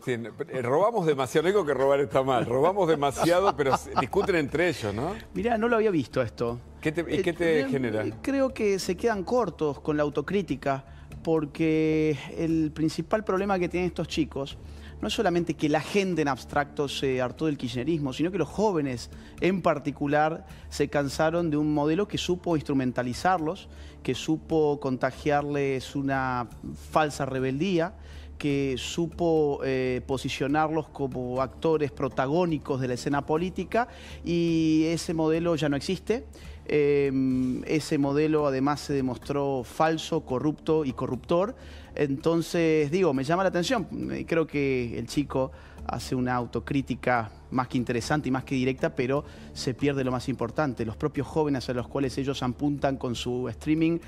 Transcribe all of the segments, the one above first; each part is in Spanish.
Agustín. Robamos demasiado, no digo que robar está mal, robamos demasiado, pero discuten entre ellos, ¿no? Mirá, no lo había visto esto. ¿Y qué te genera? Creo que se quedan cortos con la autocrítica, porque el principal problema que tienen estos chicos no es solamente que la gente en abstracto se hartó del kirchnerismo, sino que los jóvenes en particular se cansaron de un modelo que supo instrumentalizarlos, que supo contagiarles una falsa rebeldía, que supo posicionarlos como actores protagónicos de la escena política, y ese modelo ya no existe. Ese modelo además se demostró falso, corrupto y corruptor. Entonces, digo, me llama la atención. Creo que el chico hace una autocrítica más que interesante y más que directa, pero se pierde lo más importante. Los propios jóvenes a los cuales ellos apuntan con su streaming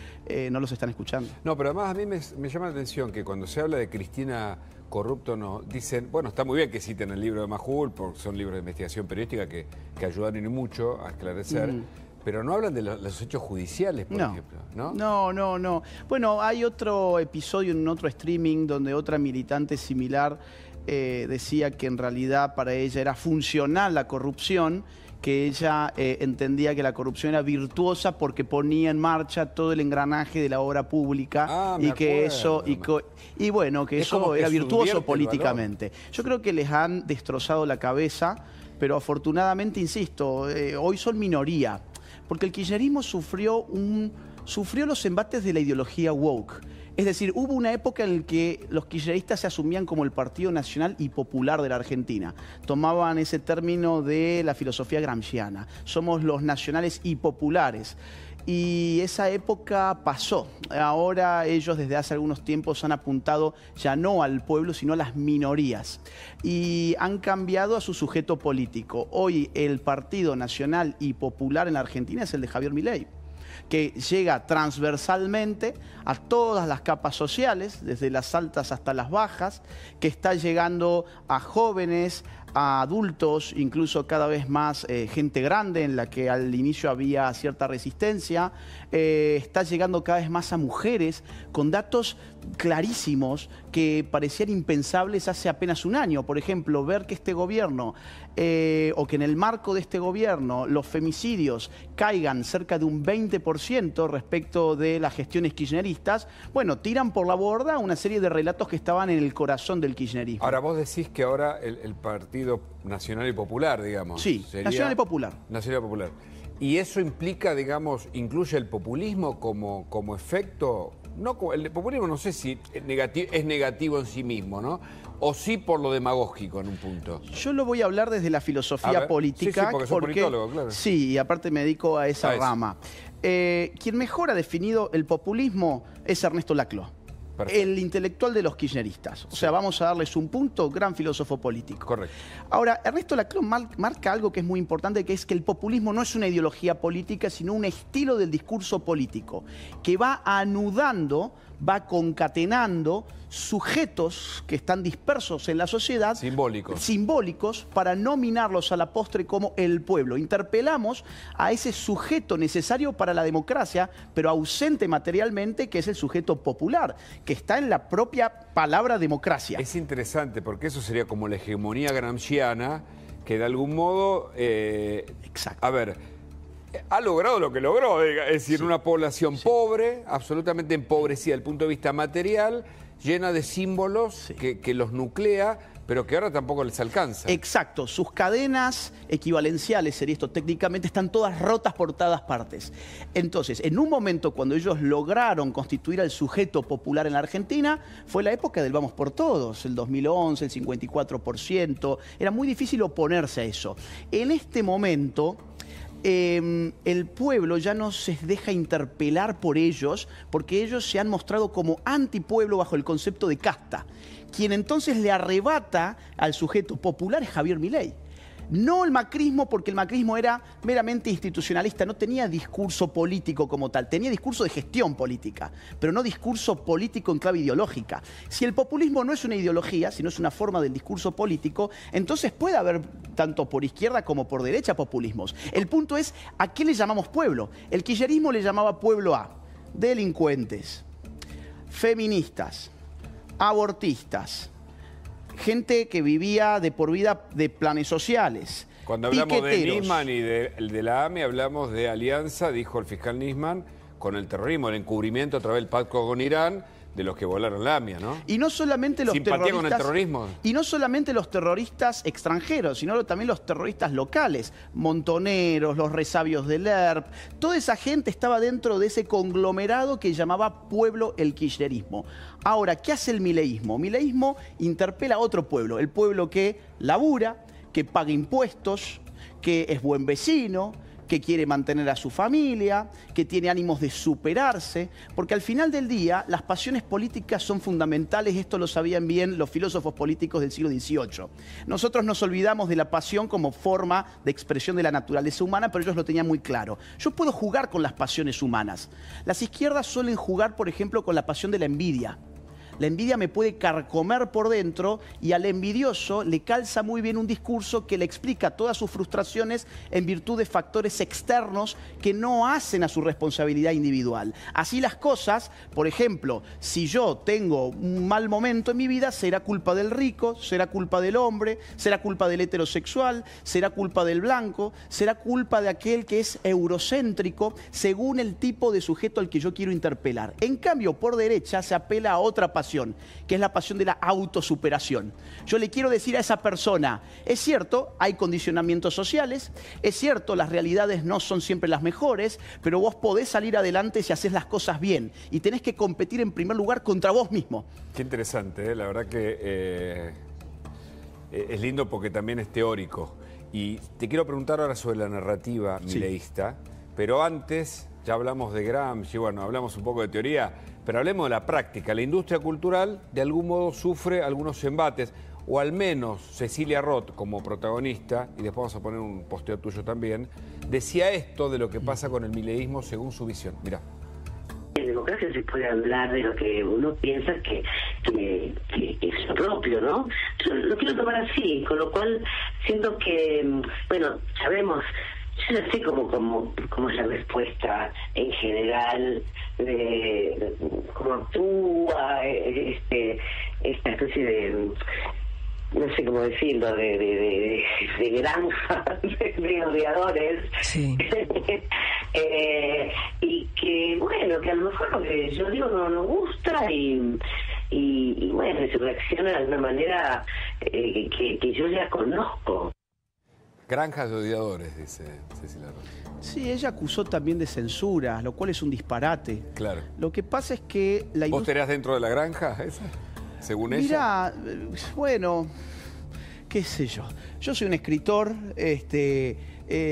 no los están escuchando. No, pero además a mí me llama la atención que cuando se habla de Cristina corrupto, nos dicen, bueno, está muy bien que citen el libro de Majul, porque son libros de investigación periodística que ayudan y mucho a esclarecer. Pero no hablan de los hechos judiciales, por ejemplo, ¿no? No. Bueno, hay otro episodio en otro streaming donde otra militante similar decía que en realidad para ella era funcional la corrupción, que ella entendía que la corrupción era virtuosa porque ponía en marcha todo el engranaje de la obra pública y que eso era virtuoso políticamente. Yo creo que les han destrozado la cabeza, pero afortunadamente, insisto, hoy son minoría. Porque el kirchnerismo sufrió los embates de la ideología woke. Es decir, hubo una época en la que los kirchneristas se asumían como el Partido Nacional y Popular de la Argentina. Tomaban ese término de la filosofía gramsciana. Somos los nacionales y populares. Y esa época pasó. Ahora ellos desde hace algunos tiempos han apuntado ya no al pueblo, sino a las minorías. Y han cambiado a su sujeto político. Hoy el Partido Nacional y Popular en la Argentina es el de Javier Milei, que llega transversalmente a todas las capas sociales, desde las altas hasta las bajas, que está llegando a jóvenes, a adultos, incluso cada vez más gente grande en la que al inicio había cierta resistencia, está llegando cada vez más a mujeres con datos clarísimos que parecían impensables hace apenas un año. Por ejemplo, ver que este gobierno, o que en el marco de este gobierno los femicidios caigan cerca de un 20% respecto de las gestiones kirchneristas, bueno, tiran por la borda una serie de relatos que estaban en el corazón del kirchnerismo. Ahora, vos decís que ahora el Partido Nacional y Popular, digamos. Sí, Nacional y Popular. Nacional y Popular. ¿Y eso implica, digamos, incluye el populismo como efecto? No, el populismo no sé si es negativo en sí mismo, ¿no? O sí por lo demagógico en un punto. Yo lo voy a hablar desde la filosofía política. Sí, porque sos politólogo, claro. Sí, y aparte me dedico a esa rama. Quien mejor ha definido el populismo es Ernesto Laclau. Perfecto. El intelectual de los kirchneristas. O sea, vamos a darles un punto, gran filósofo político. Correcto. Ahora, Ernesto Laclau marca algo que es muy importante, que es que el populismo no es una ideología política, sino un estilo del discurso político, que va anudando, va concatenando sujetos que están dispersos en la sociedad. Simbólicos para nominarlos a la postre como el pueblo. Interpelamos a ese sujeto necesario para la democracia, pero ausente materialmente, que es el sujeto popular, que está en la propia palabra democracia. Es interesante porque eso sería como la hegemonía gramsciana, que de algún modo... Exacto. A ver, ha logrado lo que logró, es decir, una población pobre, absolutamente empobrecida desde el punto de vista material, llena de símbolos que los nuclea, pero que ahora tampoco les alcanza. Exacto, sus cadenas equivalenciales, sería esto técnicamente, están todas rotas por todas partes. Entonces, en un momento cuando ellos lograron constituir al sujeto popular en la Argentina, fue la época del vamos por todos, el 2011, el 54%, era muy difícil oponerse a eso. En este momento... el pueblo ya no se deja interpelar por ellos, porque ellos se han mostrado como antipueblo bajo el concepto de casta. Quien entonces le arrebata al sujeto popular es Javier Milei. No el macrismo, porque el macrismo era meramente institucionalista, no tenía discurso político como tal, tenía discurso de gestión política, pero no discurso político en clave ideológica. Si el populismo no es una ideología, sino es una forma del discurso político, entonces puede haber tanto por izquierda como por derecha populismos. El punto es, ¿a qué le llamamos pueblo? El kirchnerismo le llamaba pueblo a delincuentes, feministas, abortistas, gente que vivía de por vida de planes sociales. Cuando hablamos de Nisman y de la AMI, hablamos de alianza, dijo el fiscal Nisman, con el terrorismo, el encubrimiento a través del pacto con Irán, de los que volaron la AMIA, ¿no? Y no solamente los simpatía terroristas, con el terrorismo. Y no solamente los terroristas extranjeros, sino también los terroristas locales, Montoneros, los resabios del ERP, toda esa gente estaba dentro de ese conglomerado que llamaba pueblo el kirchnerismo. Ahora, ¿qué hace el mileísmo? Mileísmo interpela a otro pueblo, el pueblo que labura, que paga impuestos, que es buen vecino, que quiere mantener a su familia, que tiene ánimos de superarse, porque al final del día las pasiones políticas son fundamentales, esto lo sabían bien los filósofos políticos del siglo XVIII. Nosotros nos olvidamos de la pasión como forma de expresión de la naturaleza humana, pero ellos lo tenían muy claro. Yo puedo jugar con las pasiones humanas. Las izquierdas suelen jugar, por ejemplo, con la pasión de la envidia. La envidia me puede carcomer por dentro y al envidioso le calza muy bien un discurso que le explica todas sus frustraciones en virtud de factores externos que no hacen a su responsabilidad individual. Así las cosas, por ejemplo, si yo tengo un mal momento en mi vida, será culpa del rico, será culpa del hombre, será culpa del heterosexual, será culpa del blanco, será culpa de aquel que es eurocéntrico según el tipo de sujeto al que yo quiero interpelar. En cambio, por derecha se apela a otra pasión, que es la pasión de la autosuperación. Yo le quiero decir a esa persona, es cierto, hay condicionamientos sociales, es cierto, las realidades no son siempre las mejores, pero vos podés salir adelante si haces las cosas bien y tenés que competir en primer lugar contra vos mismo. Qué interesante, ¿eh? La verdad que es lindo porque también es teórico. Y te quiero preguntar ahora sobre la narrativa mileísta, pero antes ya hablamos de Gramsci, bueno, hablamos un poco de teoría, pero hablemos de la práctica. La industria cultural de algún modo sufre algunos embates, o al menos Cecilia Roth como protagonista, y después vamos a poner un posteo tuyo también, decía esto de lo que pasa con el mileísmo según su visión. Mirá. En democracia se puede hablar de lo que uno piensa que es lo propio, ¿no? Yo lo quiero tomar así, con lo cual siento que, bueno, sabemos. Yo no sé cómo es la respuesta en general de cómo actúa esta especie de, no sé cómo decirlo, de granja de odiadores. Sí. Y que, bueno, que a lo mejor lo que yo digo no nos gusta y bueno, se reacciona de alguna manera que yo ya conozco. Granjas de odiadores, dice Cecilia Roth. Sí, ella acusó también de censura, lo cual es un disparate. Claro. Lo que pasa es que la ¿Vos estarías dentro de la granja esa, según ella? Mirá, bueno, qué sé yo. Yo soy un escritor,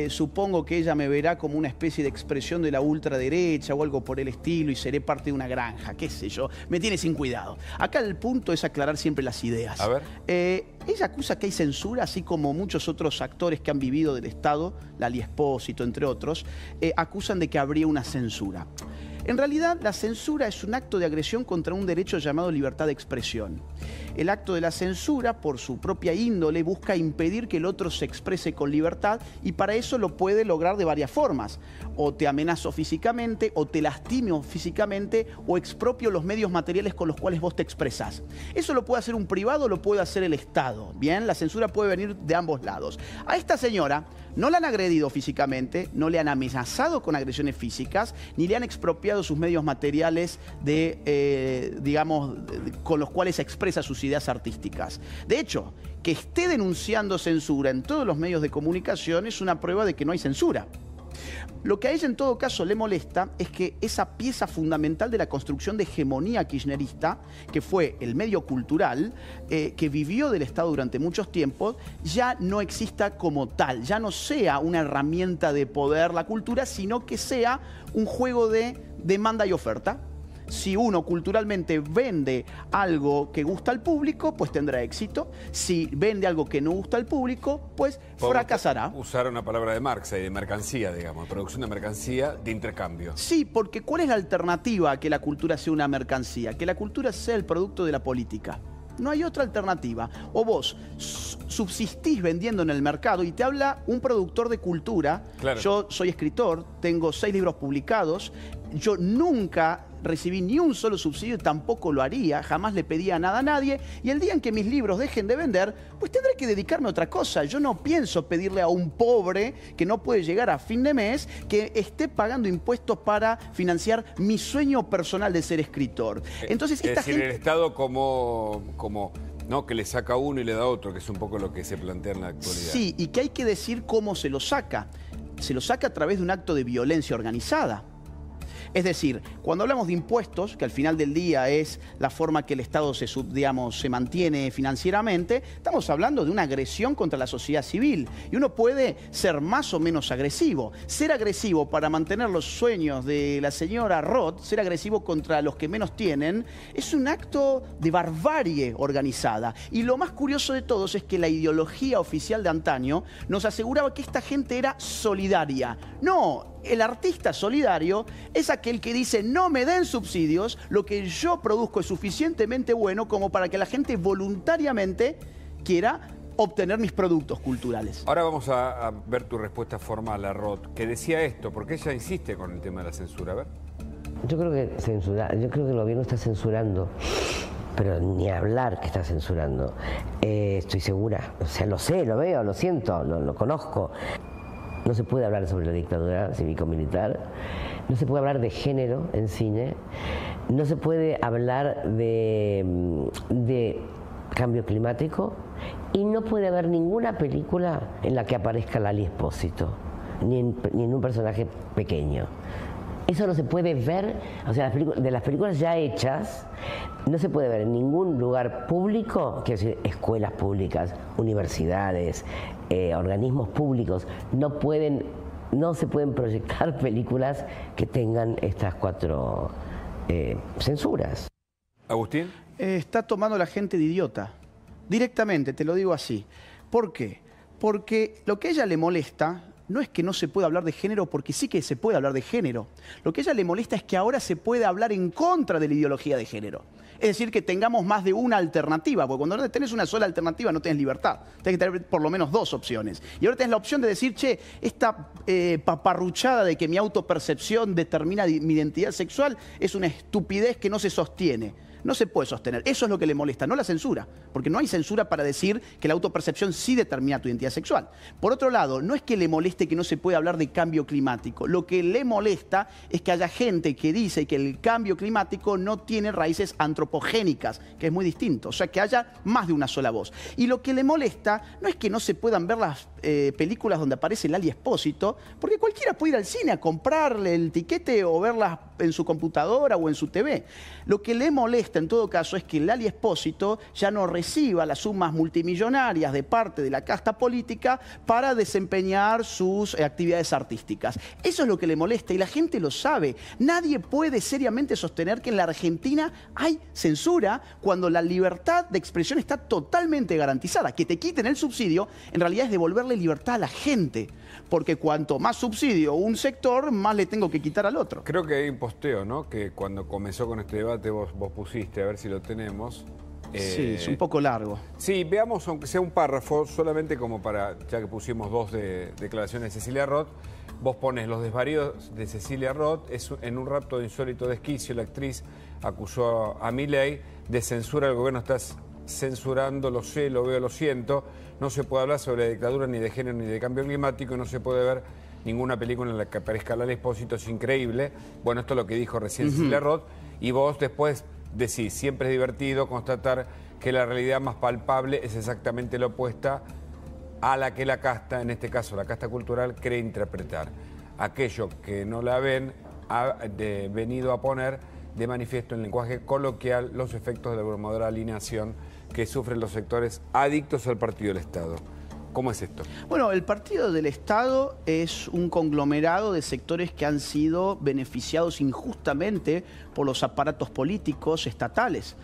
supongo que ella me verá como una especie de expresión de la ultraderecha o algo por el estilo y seré parte de una granja, qué sé yo. Me tiene sin cuidado. Acá el punto es aclarar siempre las ideas. A ver. Ella acusa que hay censura, así como muchos otros actores que han vivido del Estado, Lali Espósito, entre otros, acusan de que habría una censura. En realidad, la censura es un acto de agresión contra un derecho llamado libertad de expresión. El acto de la censura, por su propia índole, busca impedir que el otro se exprese con libertad y para eso lo puede lograr de varias formas. O te amenazo físicamente, o te lastimo físicamente, o expropio los medios materiales con los cuales vos te expresás. Eso lo puede hacer un privado o lo puede hacer el Estado. Bien, la censura puede venir de ambos lados. A esta señora no la han agredido físicamente, no le han amenazado con agresiones físicas, ni le han expropiado sus medios materiales con los cuales expresa sus ideas artísticas. De hecho, que esté denunciando censura en todos los medios de comunicación es una prueba de que no hay censura. Lo que a ella en todo caso le molesta es que esa pieza fundamental de la construcción de hegemonía kirchnerista, que fue el medio cultural, que vivió del Estado durante muchos tiempos, ya no exista como tal, ya no sea una herramienta de poder la cultura, sino que sea un juego de demanda y oferta. Si uno culturalmente vende algo que gusta al público, pues tendrá éxito. Si vende algo que no gusta al público, pues fracasará. Usar una palabra de Marx y de mercancía, digamos, producción de mercancía de intercambio. Sí, porque ¿cuál es la alternativa a que la cultura sea una mercancía? Que la cultura sea el producto de la política. No hay otra alternativa. O vos subsistís vendiendo en el mercado y te habla un productor de cultura. Claro. Yo soy escritor, tengo 6 libros publicados. Yo nunca recibí ni un solo subsidio y tampoco lo haría, jamás le pedía nada a nadie, y el día en que mis libros dejen de vender, pues tendré que dedicarme a otra cosa. Yo no pienso pedirle a un pobre que no puede llegar a fin de mes que esté pagando impuestos para financiar mi sueño personal de ser escritor. Entonces, es decir, el Estado como ¿no? que le saca uno y le da otro, que es un poco lo que se plantea en la actualidad. Sí, y que hay que decir cómo se lo saca. Se lo saca a través de un acto de violencia organizada. Es decir, cuando hablamos de impuestos, que al final del día es la forma que el Estado se mantiene financieramente, estamos hablando de una agresión contra la sociedad civil. Y uno puede ser más o menos agresivo. Ser agresivo para mantener los sueños de la señora Roth, ser agresivo contra los que menos tienen, es un acto de barbarie organizada. Y lo más curioso de todos es que la ideología oficial de antaño nos aseguraba que esta gente era solidaria. No. El artista solidario es aquel que dice: no me den subsidios, lo que yo produzco es suficientemente bueno como para que la gente voluntariamente quiera obtener mis productos culturales. Ahora vamos a ver tu respuesta formal a Roth, que decía esto, porque ella insiste con el tema de la censura. A ver. Yo creo que el gobierno está censurando, pero ni hablar que está censurando. Estoy segura, o sea, lo sé, lo veo, lo siento, lo conozco. No se puede hablar sobre la dictadura cívico-militar, no se puede hablar de género en cine, no se puede hablar de cambio climático y no puede haber ninguna película en la que aparezca Lali Espósito, ni en un personaje pequeño. Eso no se puede ver, o sea, de las películas ya hechas, no se puede ver en ningún lugar público, quiero decir, escuelas públicas, universidades, organismos públicos, no se pueden proyectar películas que tengan estas 4 censuras. ¿Agustín? Está tomando a la gente de idiota, directamente, te lo digo así. ¿Por qué? Porque lo que a ella le molesta no es que no se pueda hablar de género, porque sí que se puede hablar de género. Lo que a ella le molesta es que ahora se puede hablar en contra de la ideología de género. Es decir, que tengamos más de una alternativa, porque cuando no tenés una sola alternativa no tenés libertad. Tenés que tener por lo menos 2 opciones. Y ahora tenés la opción de decir: che, esta paparruchada de que mi autopercepción determina mi identidad sexual es una estupidez que no se sostiene. No se puede sostener. Eso es lo que le molesta, no la censura. Porque no hay censura para decir que la autopercepción sí determina tu identidad sexual. Por otro lado, no es que le moleste que no se pueda hablar de cambio climático. Lo que le molesta es que haya gente que dice que el cambio climático no tiene raíces antropogénicas, que es muy distinto. O sea, que haya más de una sola voz. Y lo que le molesta no es que no se puedan ver las películas donde aparece Lali Espósito, porque cualquiera puede ir al cine a comprarle el tiquete o verlas en su computadora o en su TV. Lo que le molesta en todo caso es que Lali Espósito ya no reciba las sumas multimillonarias de parte de la casta política para desempeñar sus actividades artísticas. Eso es lo que le molesta y la gente lo sabe. Nadie puede seriamente sostener que en la Argentina hay censura cuando la libertad de expresión está totalmente garantizada. Que te quiten el subsidio en realidad es devolverle libertad a la gente, porque cuanto más subsidio un sector, más le tengo que quitar al otro. Creo que hay un posteo, ¿no? Que cuando comenzó con este debate vos pusiste, a ver si lo tenemos. Sí, es un poco largo. Sí, veamos aunque sea un párrafo, solamente como para, ya que pusimos 2 declaraciones de Cecilia Roth, vos pones: los desvaríos de Cecilia Roth, en un rapto de insólito desquicio, la actriz acusó a Milei de censura. El gobierno está censurando, lo sé, lo veo, lo siento. No se puede hablar sobre dictadura, ni de género, ni de cambio climático, y no se puede ver ninguna película en la que aparezca Lali Espósito. Es increíble. Bueno, esto es lo que dijo recién Cecilia Roth, y vos después decís: siempre es divertido constatar que la realidad más palpable es exactamente la opuesta a la que la casta, en este caso la casta cultural, cree interpretar. Aquello que no la ven ha venido a poner de manifiesto en lenguaje coloquial los efectos de la abrumadora alineación que sufren los sectores adictos al partido del Estado. ¿Cómo es esto? Bueno, el partido del Estado es un conglomerado de sectores que han sido beneficiados injustamente por los aparatos políticos estatales.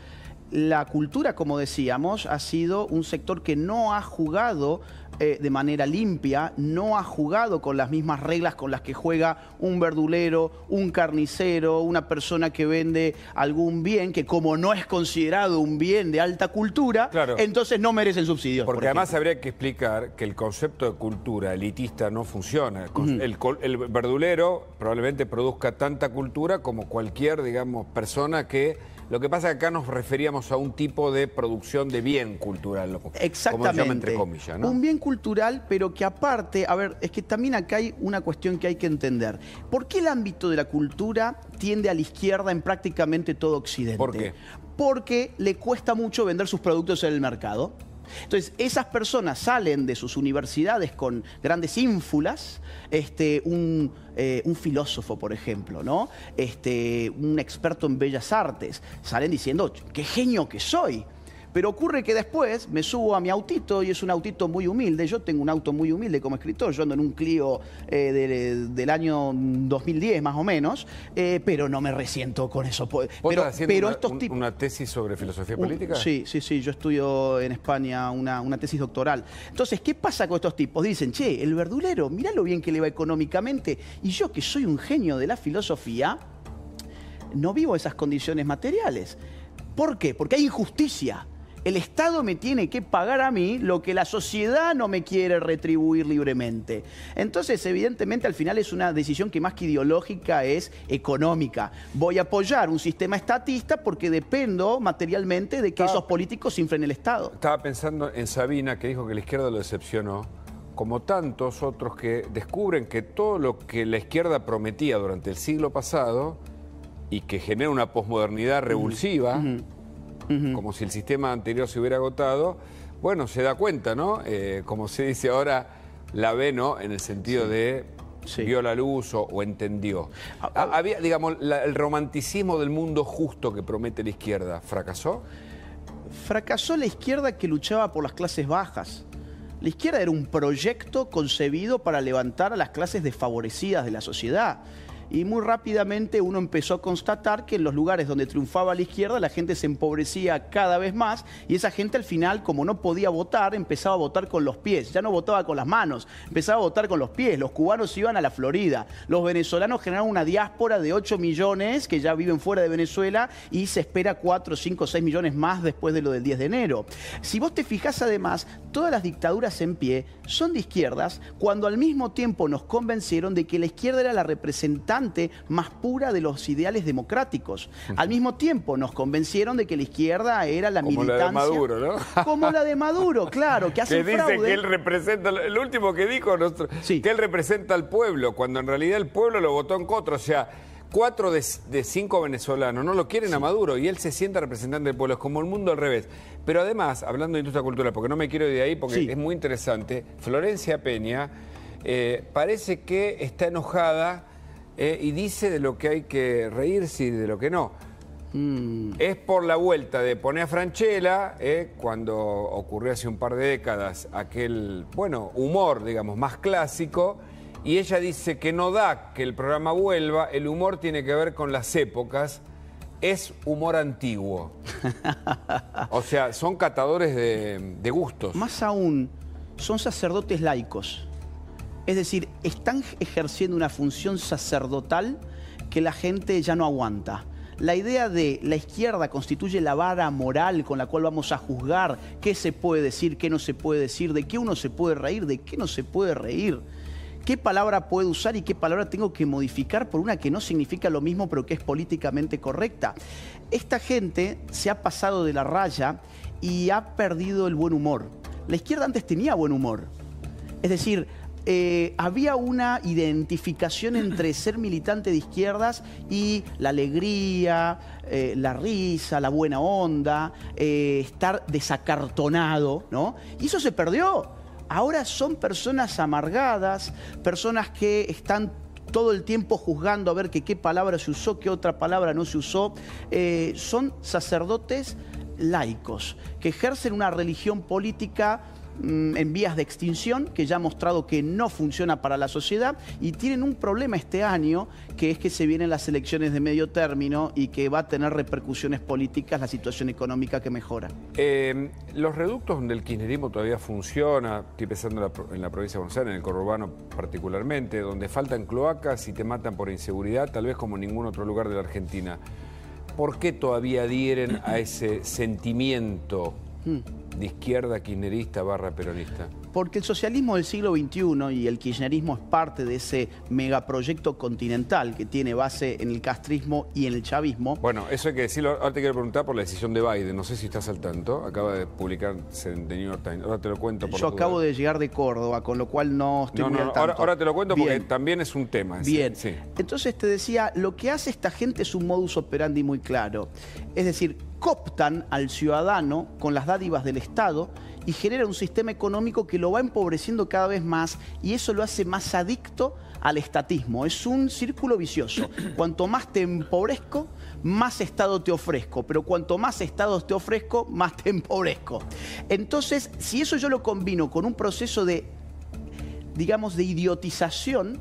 la cultura, como decíamos, ha sido un sector que no ha jugado de manera limpia, no ha jugado con las mismas reglas con las que juega un verdulero, un carnicero, una persona que vende algún bien que, como no es considerado un bien de alta cultura, claro, entonces no merecen subsidios. Porque además habría que explicar que el concepto de cultura elitista no funciona. El verdulero probablemente produzca tanta cultura como cualquier, digamos, persona que... Lo que pasa es que acá nos referíamos a un tipo de producción de bien cultural. Exactamente. Como se llama entre comillas, ¿no? Un bien cultural, pero que aparte, a ver, es que también acá hay una cuestión que hay que entender. ¿Por qué el ámbito de la cultura tiende a la izquierda en prácticamente todo Occidente? ¿Por qué? Porque le cuesta mucho vender sus productos en el mercado. Entonces, esas personas salen de sus universidades con grandes ínfulas, un filósofo, por ejemplo, ¿no? Un experto en bellas artes, salen diciendo, ¡qué genio que soy! Pero ocurre que después me subo a mi autito y es un autito muy humilde. Yo tengo un auto muy humilde como escritor. Yo ando en un Clio del año 2010 más o menos, pero no me resiento con eso. Pero una tesis sobre filosofía política? Sí. Yo estudio en España una tesis doctoral. Entonces, ¿qué pasa con estos tipos? Dicen, che, el verdulero, mirá lo bien que le va económicamente. Y yo, que soy un genio de la filosofía, no vivo esas condiciones materiales. ¿Por qué? Porque hay injusticia. El Estado me tiene que pagar a mí lo que la sociedad no me quiere retribuir libremente. Entonces, evidentemente, al final es una decisión que más que ideológica es económica. Voy a apoyar un sistema estatista porque dependo materialmente de que esos políticos inflen el Estado. Estaba pensando en Sabina, que dijo que la izquierda lo decepcionó, como tantos otros que descubren que todo lo que la izquierda prometía durante el siglo pasado y que genera una posmodernidad revulsiva, como si el sistema anterior se hubiera agotado, bueno, se da cuenta, ¿no? Como se dice ahora, la ve, ¿no? En el sentido de vio la luz o entendió. Había, digamos, el romanticismo del mundo justo que promete la izquierda, ¿fracasó? Fracasó la izquierda que luchaba por las clases bajas. La izquierda era un proyecto concebido para levantar a las clases desfavorecidas de la sociedad. Y muy rápidamente uno empezó a constatar que en los lugares donde triunfaba la izquierda la gente se empobrecía cada vez más y esa gente al final, como no podía votar, empezaba a votar con los pies. Ya no votaba con las manos, empezaba a votar con los pies. Los cubanos iban a la Florida. Los venezolanos generaron una diáspora de 8 millones que ya viven fuera de Venezuela y se espera 4, 5, 6 millones más después de lo del 10 de enero. Si vos te fijás además, todas las dictaduras en pie son de izquierdas cuando al mismo tiempo nos convencieron de que la izquierda era la representante más pura de los ideales democráticos. Al mismo tiempo nos convencieron de que la izquierda era la militancia... Como la de Maduro, ¿no? Como la de Maduro, claro, que hace fraude. Que dice que él representa, el último que dijo, que él representa al pueblo, cuando en realidad el pueblo lo votó en contra. O sea, 4 de 5 venezolanos no lo quieren a Maduro y él se sienta representante del pueblo. Es como el mundo al revés. Pero además, hablando de industria cultural, porque no me quiero ir de ahí, porque es muy interesante, Florencia Peña parece que está enojada y dice de lo que hay que reírse y de lo que no. Es por la vuelta de poner a Franchella, cuando ocurrió hace un par de décadas aquel, bueno, humor, digamos, más clásico, y ella dice que no da que el programa vuelva, el humor tiene que ver con las épocas, es humor antiguo. O sea, son catadores de gustos. Más aún, son sacerdotes laicos. Es decir, están ejerciendo una función sacerdotal que la gente ya no aguanta. La idea de la izquierda constituye la vara moral con la cual vamos a juzgar qué se puede decir, qué no se puede decir, de qué uno se puede reír, de qué no se puede reír, qué palabra puedo usar y qué palabra tengo que modificar por una que no significa lo mismo pero que es políticamente correcta. Esta gente se ha pasado de la raya y ha perdido el buen humor. La izquierda antes tenía buen humor. Es decir, había una identificación entre ser militante de izquierdas y la alegría, la risa, la buena onda, estar desacartonado, ¿no? Y eso se perdió. Ahora son personas amargadas, personas que están todo el tiempo juzgando a ver qué palabra se usó, qué otra palabra no se usó. Son sacerdotes laicos que ejercen una religión política en vías de extinción, que ya ha mostrado que no funciona para la sociedad, y tienen un problema este año, que es que se vienen las elecciones de medio término y que va a tener repercusiones políticas la situación económica que mejora. Los reductos donde el kirchnerismo todavía funciona, estoy pensando en la provincia de Buenos Aires, en el conurbano particularmente, donde faltan cloacas y te matan por inseguridad, tal vez como en ningún otro lugar de la Argentina. ¿Por qué todavía adhieren a ese sentimiento de izquierda kirchnerista / peronista? Porque el socialismo del siglo XXI y el kirchnerismo es parte de ese megaproyecto continental que tiene base en el castrismo y en el chavismo. Bueno, eso hay que decirlo. Ahora te quiero preguntar por la decisión de Biden. No sé si estás al tanto. Acaba de publicarse en The New York Times. Ahora te lo cuento. Yo acabo de llegar de Córdoba, con lo cual no estoy muy al tanto. Ahora te lo cuento porque Bien. también es un tema. Bien. Sí. Entonces te decía, lo que hace esta gente es un modus operandi muy claro. Es decir, cooptan al ciudadano con las dádivas del Estado y genera un sistema económico que lo va empobreciendo cada vez más, y eso lo hace más adicto al estatismo. Es un círculo vicioso. Cuanto más te empobrezco, más Estado te ofrezco, pero cuanto más Estado te ofrezco, más te empobrezco. Entonces, si eso yo lo combino con un proceso de, digamos, de idiotización,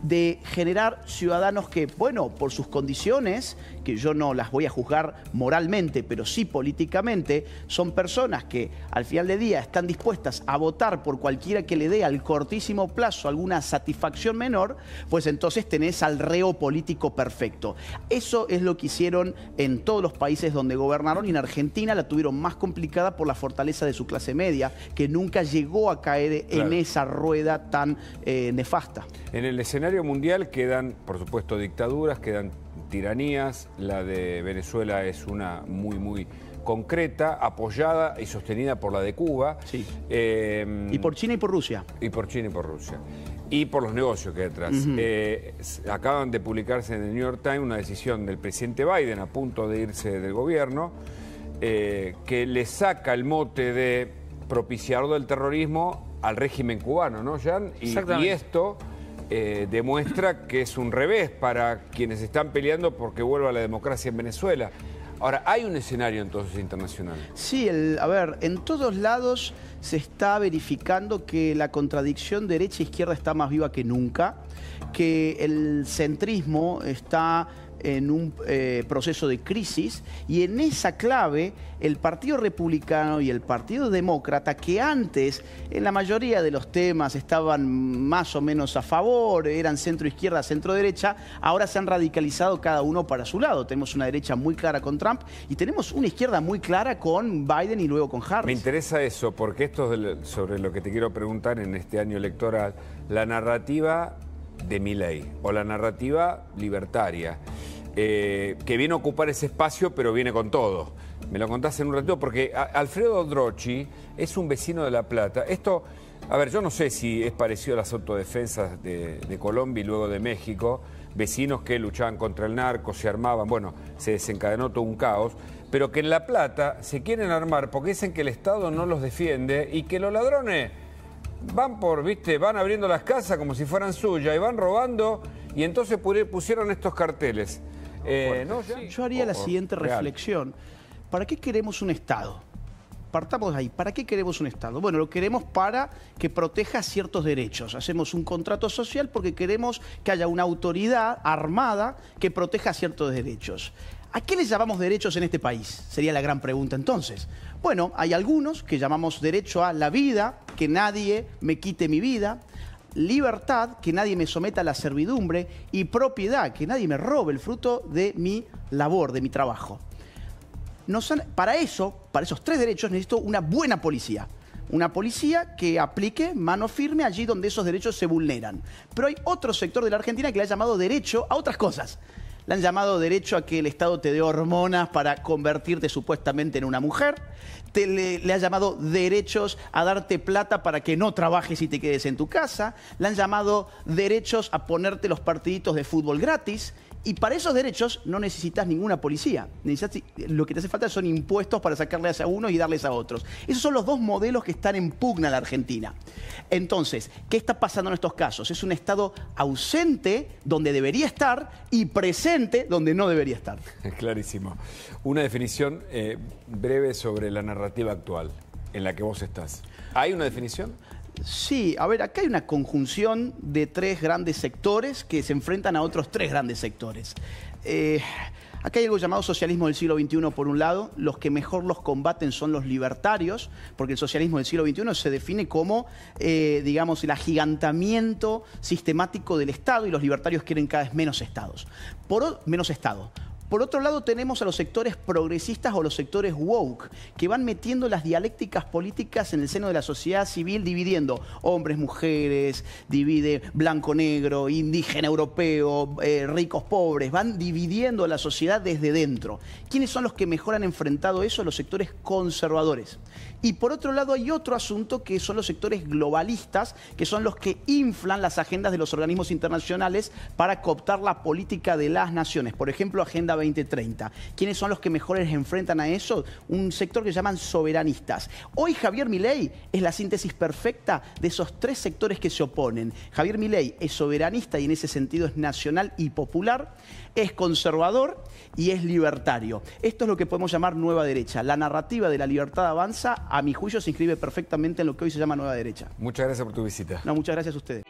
de generar ciudadanos que, bueno, por sus condiciones, que yo no las voy a juzgar moralmente, pero sí políticamente, son personas que al final del día están dispuestas a votar por cualquiera que le dé al cortísimo plazo alguna satisfacción menor, pues entonces tenés al reo político perfecto. Eso es lo que hicieron en todos los países donde gobernaron, y en Argentina la tuvieron más complicada por la fortaleza de su clase media, que nunca llegó a caer en esa rueda tan nefasta. En el escenario mundial quedan, por supuesto, dictaduras, quedan tiranías. La de Venezuela es una muy concreta, apoyada y sostenida por la de Cuba. Sí. Y por China y por Rusia. Y por China y por Rusia. Y por los negocios que hay detrás. Acaban de publicarse en el New York Times una decisión del presidente Biden, a punto de irse del gobierno, que le saca el mote de propiciador del terrorismo al régimen cubano, ¿no, Jan? Y esto demuestra que es un revés para quienes están peleando porque vuelva la democracia en Venezuela. Ahora, ¿hay un escenario entonces internacional? Sí, a ver, en todos lados se está verificando que la contradicción derecha-izquierda está más viva que nunca, que el centrismo está en un proceso de crisis, y en esa clave el Partido Republicano y el Partido Demócrata, que antes en la mayoría de los temas estaban más o menos a favor, eran centro-izquierda, centro-derecha, ahora se han radicalizado cada uno para su lado. Tenemos una derecha muy clara con Trump y tenemos una izquierda muy clara con Biden y luego con Harris. Me interesa eso, porque esto es sobre lo que te quiero preguntar en este año electoral, la narrativa de Milei o la narrativa libertaria. Que viene a ocupar ese espacio, pero viene con todo. Me lo contás en un ratito, porque Alfredo Drochi es un vecino de La Plata. Esto, a ver, yo no sé si es parecido a las autodefensas de Colombia y luego de México, vecinos que luchaban contra el narco, se armaban, bueno, se desencadenó todo un caos, pero que en La Plata se quieren armar porque dicen que el Estado no los defiende y que los ladrones van van abriendo las casas como si fueran suyas y van robando, y entonces pusieron estos carteles. Yo haría la siguiente reflexión. ¿Para qué queremos un Estado? Partamos de ahí. ¿Para qué queremos un Estado? Bueno, lo queremos para que proteja ciertos derechos. Hacemos un contrato social porque queremos que haya una autoridad armada que proteja ciertos derechos. ¿A qué les llamamos derechos en este país? Sería la gran pregunta entonces. Bueno, hay algunos que llamamos derecho a la vida, que nadie me quite mi vida; libertad, que nadie me someta a la servidumbre; y propiedad, que nadie me robe el fruto de mi labor, de mi trabajo. Para esos tres derechos necesito una buena policía. Una policía que aplique mano firme allí donde esos derechos se vulneran. Pero hay otro sector de la Argentina que le ha llamado derecho a otras cosas. Le han llamado derecho a que el Estado te dé hormonas para convertirte supuestamente en una mujer. Le ha llamado derechos a darte plata para que no trabajes y te quedes en tu casa. Le han llamado derechos a ponerte los partiditos de fútbol gratis. Y para esos derechos no necesitas ninguna policía. Lo que te hace falta son impuestos para sacarles a unos y darles a otros. Esos son los dos modelos que están en pugna en la Argentina. Entonces, ¿qué está pasando en estos casos? Es un Estado ausente donde debería estar y presente donde no debería estar. Clarísimo. Una definición breve sobre la narrativa actual en la que vos estás. ¿Hay una definición? Sí, a ver, acá hay una conjunción de tres grandes sectores que se enfrentan a otros tres grandes sectores. Acá hay algo llamado socialismo del siglo XXI por un lado. Los que mejor los combaten son los libertarios, porque el socialismo del siglo XXI se define como, digamos, el agigantamiento sistemático del Estado, y los libertarios quieren cada vez menos estados. Menos Estado. Por otro lado tenemos a los sectores progresistas o los sectores woke, que van metiendo las dialécticas políticas en el seno de la sociedad civil, dividiendo hombres, mujeres, divide blanco-negro, indígena, europeo, ricos, pobres, van dividiendo a la sociedad desde dentro. ¿Quiénes son los que mejor han enfrentado eso? Los sectores conservadores. Y por otro lado hay otro asunto que son los sectores globalistas, que son los que inflan las agendas de los organismos internacionales para cooptar la política de las naciones. Por ejemplo, Agenda 2030. ¿Quiénes son los que mejor les enfrentan a eso? Un sector que llaman soberanistas. Hoy Javier Milei es la síntesis perfecta de esos tres sectores que se oponen. Javier Milei es soberanista y en ese sentido es nacional y popular, es conservador y es libertario. Esto es lo que podemos llamar nueva derecha. La narrativa de la libertad avanza, a mi juicio, se inscribe perfectamente en lo que hoy se llama nueva derecha. Muchas gracias por tu visita. No, muchas gracias a ustedes.